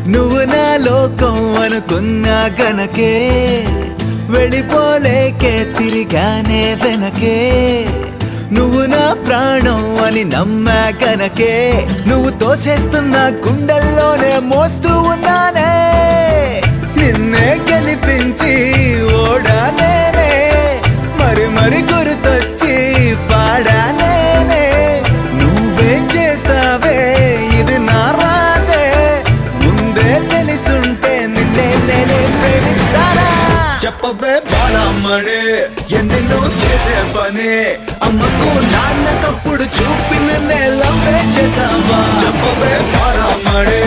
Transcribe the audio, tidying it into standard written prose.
నువ్వు నా లోకం అనుకున్నా గనకే వెళ్ళిపోలేకే తిరిగానే వెనకే నువ్వు నా ప్రాణం అని నమ్మా కనకే నువ్వు తోసేస్తున్న గుండెల్లోనే మోస్తూ ఉన్నానే నిన్నే గెలిపించి ఓడా నేనే మరి మరి గుర్తొచ్చి పాడా నేనే నువ్వే చేస్తావే ఇది నా రాదే ముందే తెలిసుంటే నిన్నే నేనే ప్రేమిస్తానా చెప్పవే బాలమ్మడే ఎన్నెన్నో చేసే పని అమ్మకు నాన్న తప్పుడు చూపి నన్నే లవ్వే చేసావా చెప్పవే బాలమ్మడే